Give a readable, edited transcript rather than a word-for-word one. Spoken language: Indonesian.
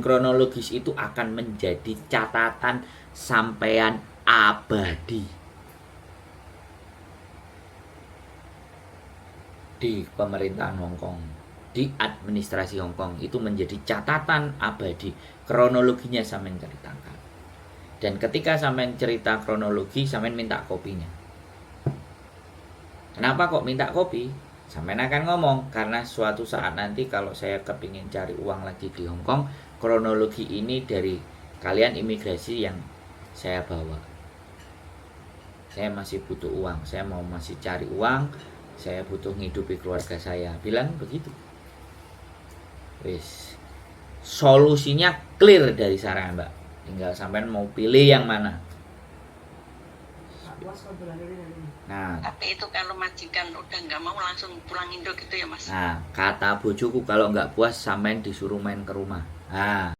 kronologis itu akan menjadi catatan sampean abadi di pemerintahan Hong Kong, di administrasi Hong Kong. Itu menjadi catatan abadi, kronologinya sampean ceritakan. Dan ketika sampean cerita kronologi, sampean minta kopinya. Kenapa kok minta kopi? Sampean akan ngomong, karena suatu saat nanti kalau saya kepingin cari uang lagi di Hong Kong, kronologi ini dari kalian imigrasi yang saya bawa. Saya masih butuh uang, saya mau masih cari uang, saya butuh ngidupi keluarga saya. Bilang begitu. Wis. Solusinya clear dari sarana Mbak. Tinggal sampean mau pilih yang mana. Nah, tapi itu kalau majikan udah nggak mau langsung pulang Indo gitu ya Mas. Nah, kata bojoku kalau nggak puas sampean disuruh main ke rumah. Nah,